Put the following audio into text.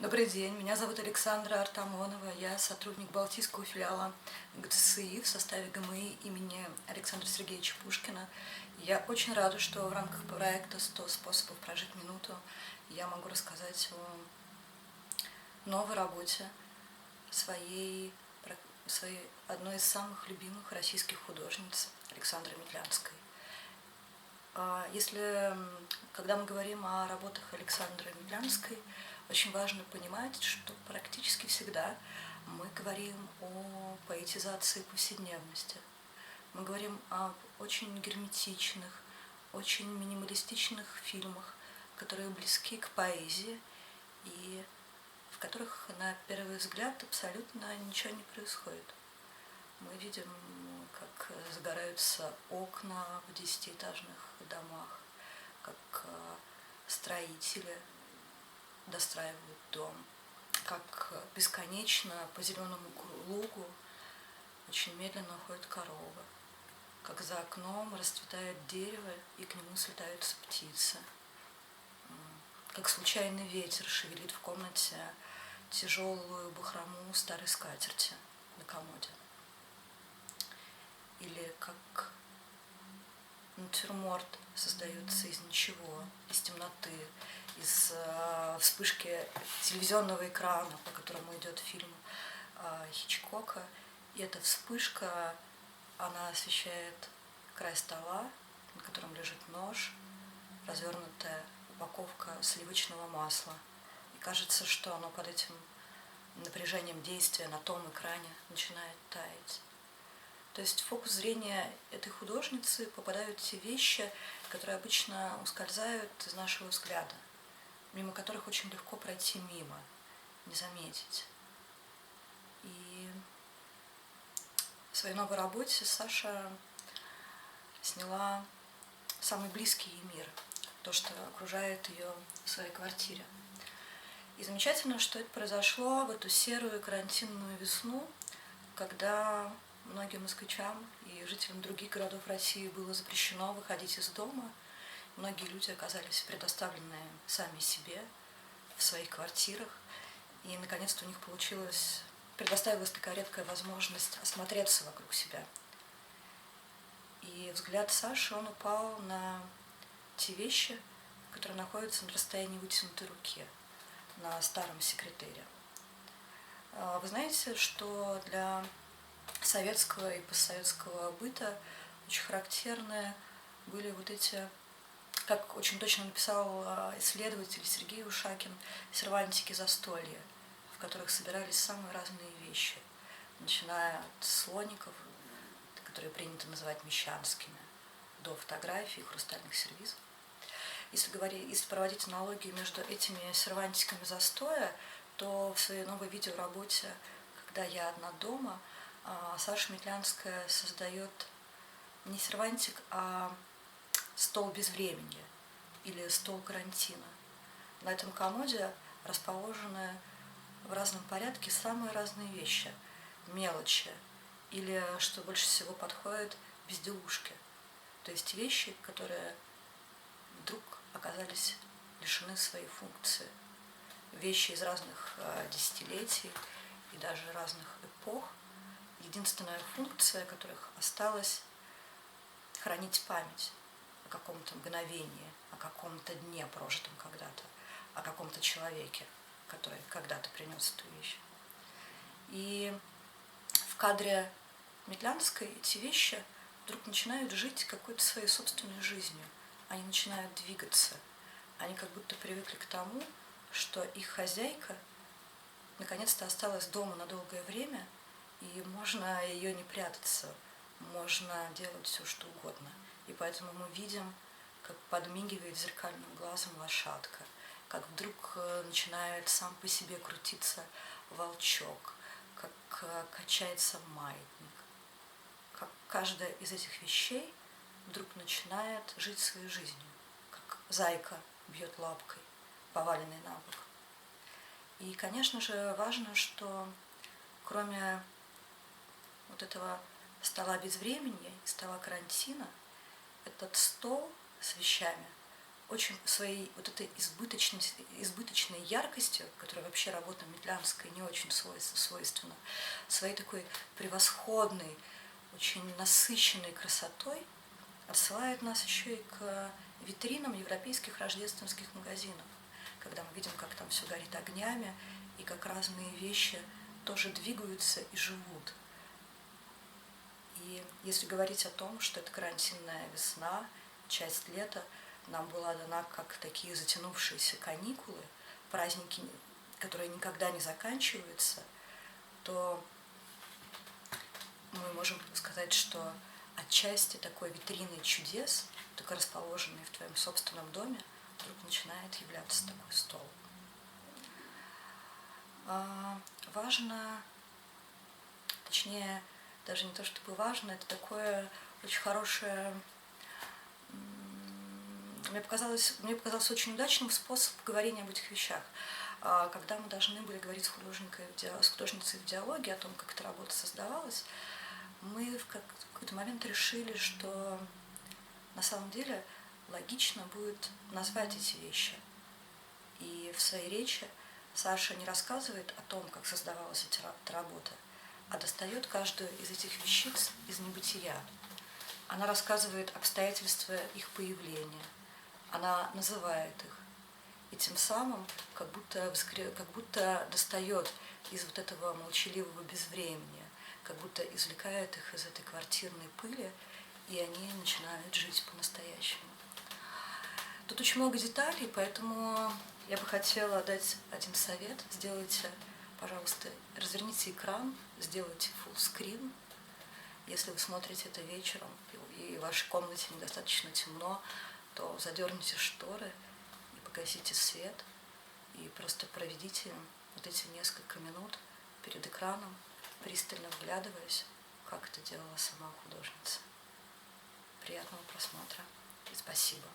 Добрый день, меня зовут Александра Артамонова, я сотрудник Балтийского филиала ГТСИ в составе ГМИ имени Александра Сергеевича Пушкина. Я очень рада, что в рамках проекта «100 способов прожить минуту» я могу рассказать о новой работе своей одной из самых любимых российских художниц Александры Метлянской. Когда мы говорим о работах Александры Метлянской, очень важно понимать, что практически всегда мы говорим о поэтизации повседневности. Мы говорим об очень герметичных, очень минималистичных фильмах, которые близки к поэзии и в которых, на первый взгляд, абсолютно ничего не происходит. Мы видим, как загораются окна в 10-этажных домах, как строители достраивают дом, как бесконечно по зеленому лугу очень медленно уходит корова, как за окном расцветает дерево и к нему слетаются птицы, как случайный ветер шевелит в комнате тяжелую бахрому старой скатерти на комоде. Или как натюрморт создается из ничего, из темноты, из вспышки телевизионного экрана, по которому идет фильм Хичкока. И эта вспышка, она освещает край стола, на котором лежит нож, развернутая упаковка сливочного масла. И кажется, что оно под этим напряжением действия на том экране начинает таять. То есть в фокус зрения этой художницы попадают те вещи, которые обычно ускользают из нашего взгляда, мимо которых очень легко пройти мимо, не заметить. И в своей новой работе Саша сняла самый близкий ей мир, то, что окружает ее в своей квартире. И замечательно, что это произошло в эту серую карантинную весну, когда многим москвичам и жителям других городов России было запрещено выходить из дома. Многие люди оказались предоставлены сами себе в своих квартирах. И, наконец-то, у них предоставилась такая редкая возможность осмотреться вокруг себя. И взгляд Саши, он упал на те вещи, которые находятся на расстоянии вытянутой руки, на старом секретере. Вы знаете, что для советского и постсоветского быта очень характерны были вот эти, как очень точно написал исследователь Сергей Ушакин, сервантики застолья, в которых собирались самые разные вещи, начиная от слоников, которые принято называть мещанскими, до фотографий и хрустальных сервизов. Если проводить аналогию между этими сервантиками застоя, то в своей новой видеоработе «Когда я одна дома» Саша Метлянская создает не сервантик, а стол безвременья или стол карантина. На этом комоде расположены в разном порядке самые разные вещи, мелочи или, что больше всего подходит, безделушки. То есть вещи, которые вдруг оказались лишены своей функции. Вещи из разных десятилетий и даже разных эпох. Единственная функция которых осталась хранить память о каком-то мгновении, о каком-то дне, прожитом когда-то, о каком-то человеке, который когда-то принес эту вещь. И в кадре Метлянской эти вещи вдруг начинают жить какой-то своей собственной жизнью. Они начинают двигаться. Они как будто привыкли к тому, что их хозяйка наконец-то осталась дома на долгое время, и можно ее не прятаться, можно делать все, что угодно. И поэтому мы видим, как подмигивает зеркальным глазом лошадка, как вдруг начинает сам по себе крутиться волчок, как качается маятник, как каждая из этих вещей вдруг начинает жить своей жизнью, как зайка бьет лапкой, поваленной на бок. И, конечно же, важно, что кроме вот этого стола безвременья и стола карантина, этот стол с вещами, очень своей вот этой избыточной яркостью, которая вообще работа Медлянской не очень свойственна, своей такой превосходной, очень насыщенной красотой отсылает нас еще и к витринам европейских рождественских магазинов, когда мы видим, как там все горит огнями, и как разные вещи тоже двигаются и живут. И если говорить о том, что это карантинная весна, часть лета нам была дана как такие затянувшиеся каникулы, праздники, которые никогда не заканчиваются, то мы можем сказать, что отчасти такой витриной чудес, только расположенной в твоем собственном доме, вдруг начинает являться такой стол. Важно, точнее, даже не то чтобы важно, это такое очень хорошее, мне показалось очень удачным способ говорения об этих вещах. Когда мы должны были говорить с художницей в диалоге о том, как эта работа создавалась, мы в какой-то момент решили, что на самом деле логично будет назвать эти вещи. И в своей речи Саша не рассказывает о том, как создавалась эта работа, а достает каждую из этих вещиц из небытия. Она рассказывает обстоятельства их появления, она называет их, и тем самым как будто достает из вот этого молчаливого безвремени, как будто извлекает их из этой квартирной пыли, и они начинают жить по-настоящему. Тут очень много деталей, поэтому я бы хотела дать один совет. Сделайте, пожалуйста, разверните экран, сделайте фуллскрин. Если вы смотрите это вечером, и в вашей комнате недостаточно темно, то задерните шторы и погасите свет, и просто проведите вот эти несколько минут перед экраном, пристально вглядываясь, как это делала сама художница. Приятного просмотра и спасибо.